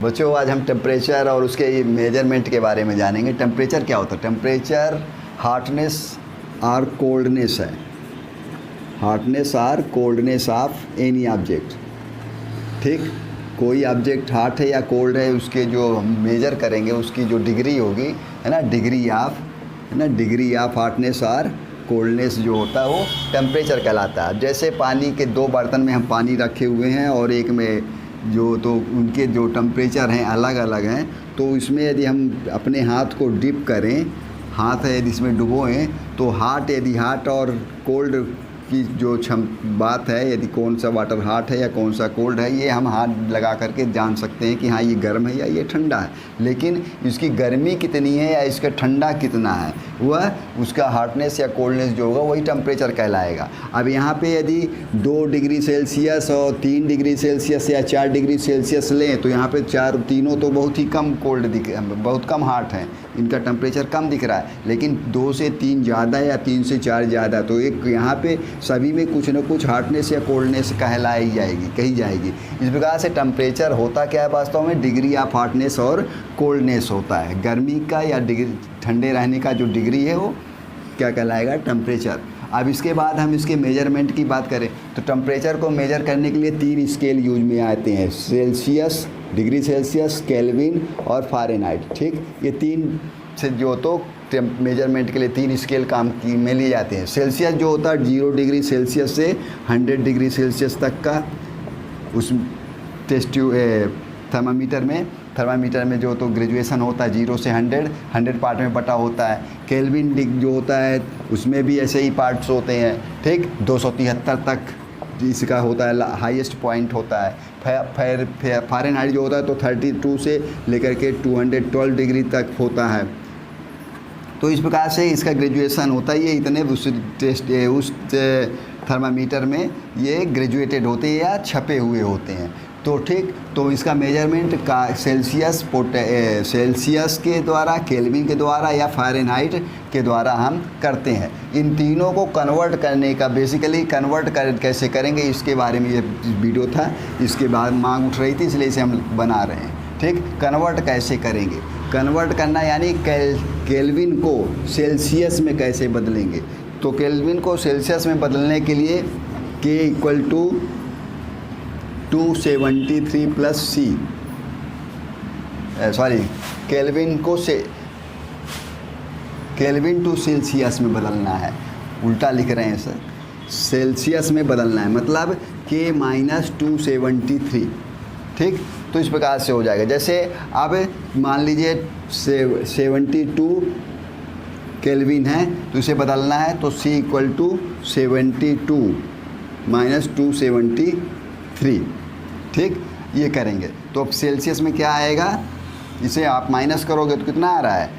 बच्चों आज हम टेम्परेचर और उसके मेजरमेंट के बारे में जानेंगे। टेम्परेचर क्या होता है? टेम्परेचर हार्डनेस और कोल्डनेस है। हार्डनेस और कोल्डनेस ऑफ एनी ऑब्जेक्ट। ठीक, कोई ऑब्जेक्ट हॉट है या कोल्ड है, उसके जो हम मेजर करेंगे उसकी जो डिग्री होगी, है ना, डिग्री ऑफ हार्डनेस और कोल्डनेस जो होता है वो टेम्परेचर कहलाता है। जैसे पानी के दो बर्तन में हम पानी रखे हुए हैं और एक में जो, तो उनके जो टेम्परेचर हैं अलग अलग हैं। तो इसमें यदि हम अपने हाथ को डिप करें, हाथ है यदि इसमें डुबोएं, तो यदि हॉट और कोल्ड की जो बात है, यदि कौन सा वाटर हॉट है या कौन सा कोल्ड है, ये हम हाथ लगा करके जान सकते हैं कि हाँ ये गर्म है या ये ठंडा है। लेकिन इसकी गर्मी कितनी है या इसका ठंडा कितना है, वह उसका हॉटनेस या कोल्डनेस जो होगा वही टेम्परेचर कहलाएगा। अब यहाँ पे यदि 2 डिग्री सेल्सियस और 3 डिग्री सेल्सियस या 4 डिग्री सेल्सियस लें, तो यहाँ पे तीनों तो बहुत ही कम कोल्ड बहुत कम हॉट हैं, इनका टेम्परेचर कम दिख रहा है। लेकिन 2 से 3 ज़्यादा या 3 से 4 ज़्यादा, तो एक यहाँ पे सभी में कुछ न कुछ हार्डनेस या कोल्डनेस कही जाएगी। इस प्रकार से टेम्परेचर होता क्या है वास्तव में? डिग्री ऑफ हार्डनेस और कोल्डनेस होता है। गर्मी का या डिग्री ठंडे रहने का जो डिग्री है वो क्या कहलाएगा? टेम्परेचर। अब इसके बाद हम इसके मेजरमेंट की बात करें तो टेम्परेचर को मेजर करने के लिए 3 स्केल यूज में आते हैं, सेल्सियस, डिग्री सेल्सियस, केल्विन और फ़ारेनहाइट। ठीक, ये 3 से जो तो मेजरमेंट के लिए 3 स्केल काम में लिए जाते हैं। सेल्सियस जो होता है 0 डिग्री सेल्सियस से 100 डिग्री सेल्सियस तक का, उस थर्मामीटर में जो तो ग्रेजुएशन होता है 0 से 100 पार्ट में बटा होता है। केल्विन जो होता है उसमें भी ऐसे ही पार्ट्स होते हैं। ठीक, 273 तक इसका होता है, हाईएस्ट पॉइंट होता है। फ़ारेनहाइट जो होता है तो 32 से लेकर के 212 डिग्री तक होता है। तो इस प्रकार से इसका ग्रेजुएशन होता है। ये इतने उस थर्मामीटर में ये ग्रेजुएटेड होते हैं या छपे हुए होते हैं। तो ठीक, तो इसका मेजरमेंट का सेल्सियस के द्वारा, केल्विन के द्वारा या फ़ारेनहाइट के द्वारा हम करते हैं। इन तीनों को कन्वर्ट करने का, बेसिकली कैसे करेंगे इसके बारे में ये वीडियो था। इसके बाद मांग उठ रही थी इसलिए इसे हम बना रहे हैं। ठीक, कन्वर्ट कैसे करेंगे? कन्वर्ट करना यानी केल्विन को सेल्सियस में कैसे बदलेंगे? तो केल्विन को सेल्सियस में बदलने के लिए K = 273 + C, kelvin to Celsius में बदलना है। उल्टा लिख रहे हैं सर, सेल्सियस में बदलना है, मतलब K - 273। ठीक, तो इस प्रकार से हो जाएगा। जैसे अब मान लीजिए 72 केल्विन है तो इसे बदलना है, तो C = 72 - 273। ठीक, ये करेंगे तो अब सेल्सियस में क्या आएगा? इसे आप माइनस करोगे तो कितना आ रहा है?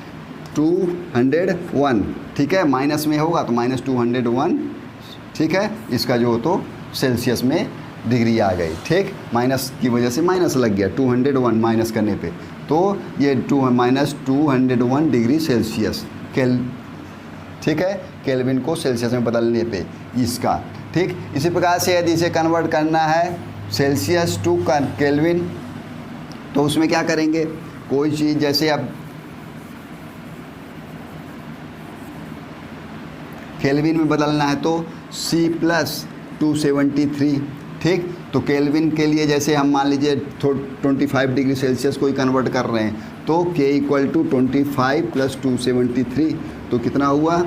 201। ठीक है, माइनस में होगा तो -201। ठीक है, इसका जो तो सेल्सियस में डिग्री आ गई। ठीक, माइनस की वजह से माइनस लग गया 201 माइनस करने पे, तो ये -201 डिग्री सेल्सियस ठीक है, केल्विन को सेल्सियस में बदलने पे इसका। ठीक, इसी प्रकार से यदि इसे कन्वर्ट करना है सेल्सियस टू केल्विन, तो उसमें क्या करेंगे? कोई चीज़ जैसे अब केल्विन में बदलना है तो C + 273। ठीक, तो केल्विन के लिए जैसे हम मान लीजिए 25 डिग्री सेल्सियस को ही कन्वर्ट कर रहे हैं, तो K = 25 + 273, तो कितना हुआ?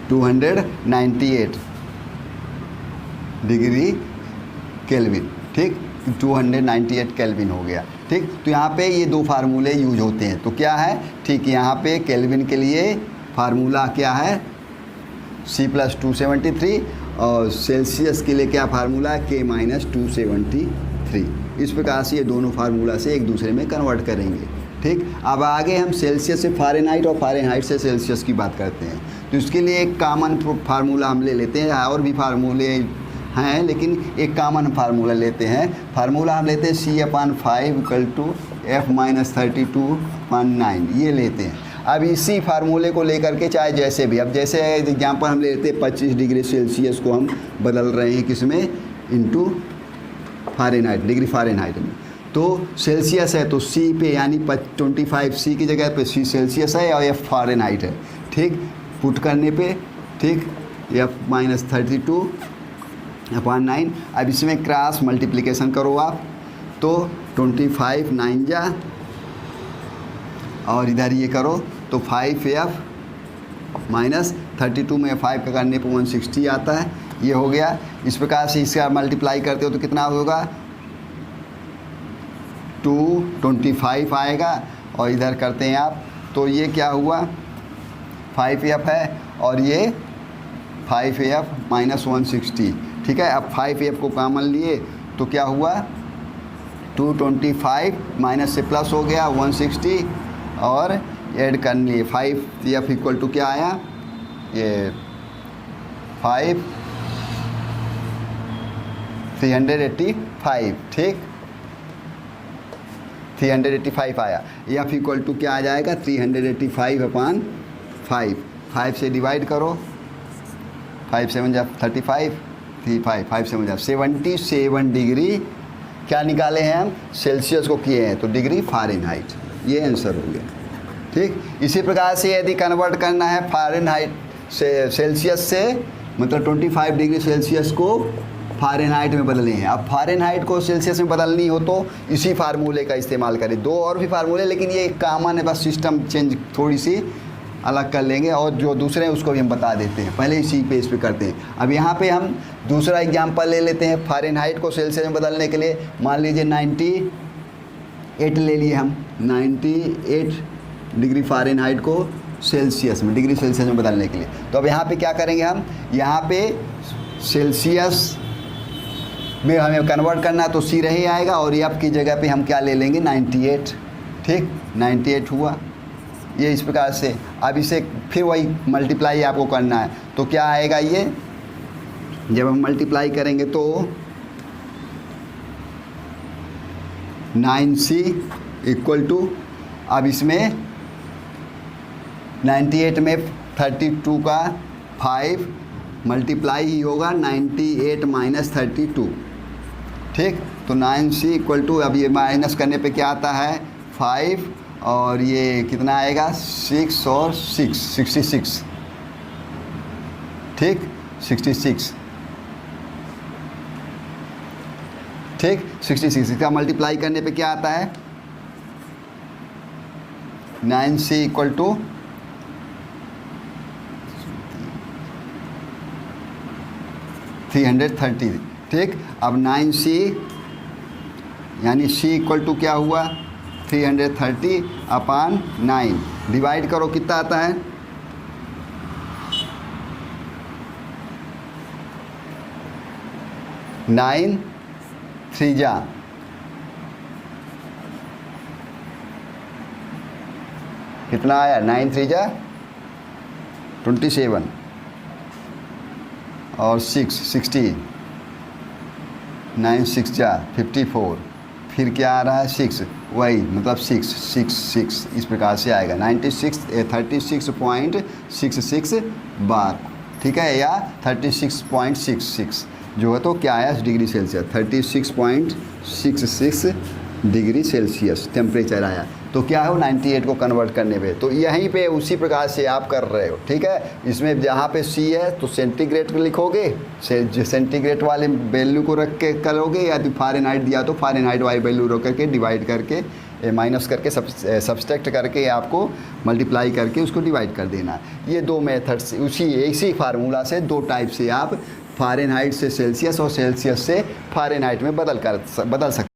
298 डिग्री केल्विन। ठीक, 298 केल्विन हो गया। ठीक, तो यहाँ पे ये 2 फार्मूले यूज होते हैं। तो क्या है? ठीक, यहाँ पे केल्विन के लिए फार्मूला क्या है? C + 273, और सेल्सियस के लिए क्या फार्मूला है? K - 273। इस प्रकार से ये दोनों फार्मूला से एक दूसरे में कन्वर्ट करेंगे। ठीक, अब आगे हम सेल्सियस से फ़ारेनहाइट और फ़ारेनहाइट से सेल्सियस की बात करते हैं। तो इसके लिए एक कॉमन फार्मूला हम ले लेते हैं, और भी फार्मूले हैं लेकिन एक कॉमन फार्मूला लेते हैं। फार्मूला हम लेते हैं C/5 = F - 32.9, ये लेते हैं। अब इसी फार्मूले को लेकर के चाहे जैसे भी, अब जैसे एग्जाम्पल हम ले लेते हैं 25 डिग्री सेल्सियस को हम बदल रहे हैं किस में? इंटू फ़ारेनहाइट, डिग्री फ़ारेनहाइट में। तो सेल्सियस है तो सी पे यानी 25 सी की जगह पे सी सेल्सियस है और एफ फ़ारेनहाइट है, ठीक। पुट करने पे, ठीक, एफ -32/9। अब इसमें क्रॉस मल्टीप्लिकेशन करो आप, तो 25 9 जा और इधर ये करो तो 5F -32 में 5 का करने पर 160 आता है, ये हो गया। इस प्रकार से इसका मल्टीप्लाई करते हो तो कितना होगा 225 आएगा, और इधर करते हैं आप तो ये क्या हुआ 5F है और ये 5F -160, ठीक है। अब 5F को कॉमन लिए तो क्या हुआ 225 माइनस से प्लस हो गया 160 और ऐड कर लिए 5F इक्वल टू क्या आया, ये 385, ठीक, 385 आया। F इक्वल टू क्या आ जाएगा 385/5, 5 से डिवाइड करो, 5 7 जा 35, 5 7 जा 77 डिग्री क्या निकाले हैं हम, सेल्सियस को किए हैं तो डिग्री फ़ारेनहाइट, ये आंसर हो गया, ठीक। इसी प्रकार से यदि कन्वर्ट करना है फ़ारेनहाइट से सेल्सियस से, मतलब 25 डिग्री सेल्सियस को फ़ारेनहाइट में बदलने हैं। अब फ़ारेनहाइट को सेल्सियस में बदलनी हो तो इसी फार्मूले का इस्तेमाल करें। दो और भी फार्मूले, लेकिन ये कॉमन है, बस सिस्टम चेंज थोड़ी सी अलग कर लेंगे, और जो दूसरे हैं उसको भी हम बता देते हैं, पहले इसी पेज पे करते हैं। अब यहाँ पे हम दूसरा एग्जांपल ले लेते हैं फ़ारेनहाइट को सेल्सियस में बदलने के लिए। मान लीजिए 98 ले लिए हम, 98 डिग्री फ़ारेनहाइट को सेल्सियस में, डिग्री सेल्सियस में बदलने के लिए। तो अब यहाँ पे क्या करेंगे हम, यहाँ पे सेल्सियस में हमें कन्वर्ट करना तो सी रही आएगा, और एफ की जगह पे हम क्या ले लेंगे 98, ठीक, 98 हुआ। ये इस प्रकार से अब इसे फिर वही मल्टीप्लाई आपको करना है, तो क्या आएगा ये, जब हम मल्टीप्लाई करेंगे तो 9C इक्वल टू, अब इसमें 98 में 32 का 5 मल्टीप्लाई ही होगा 98 माइनस 32, ठीक। तो 9C इक्वल टू, अब ये माइनस करने पे क्या आता है 5, और ये कितना आएगा 6 और 6 66, ठीक, 66, ठीक, 66। इसका मल्टीप्लाई करने पे क्या आता है 9C इक्वल टू 330, ठीक। अब 9C यानी C इक्वल टू क्या हुआ 330/9, डिवाइड करो कितना आता है 9 3 जा कितना आया 9 3 जा 27 और 6 60, 9 6 जा 54, फिर क्या आ रहा है 6, वही मतलब 6 इस प्रकार से आएगा 36.66 बार, ठीक है, या 36.66 जो है तो क्या आया degree Celsius, 36.66 degree Celsius temperature आया। तो क्या है 98 को कन्वर्ट करने पे, तो यहीं पे उसी प्रकार से आप कर रहे हो, ठीक है। इसमें जहाँ पे C है तो सेंटीग्रेड लिखोगे, सेंटीग्रेड वाले वैल्यू को रख के करोगे, या तो फ़ारेनहाइट दिया तो फ़ारेनहाइट वाली वैल्यू रख करके डिवाइड करके माइनस करके सब्सट्रैक्ट करके आपको मल्टीप्लाई करके उसको डिवाइड कर देना। ये दो मेथड से इसी फार्मूला से दो टाइप से आप फ़ारेनहाइट से सेल्सियस और सेल्सियस से फ़ारेनहाइट में बदल सकते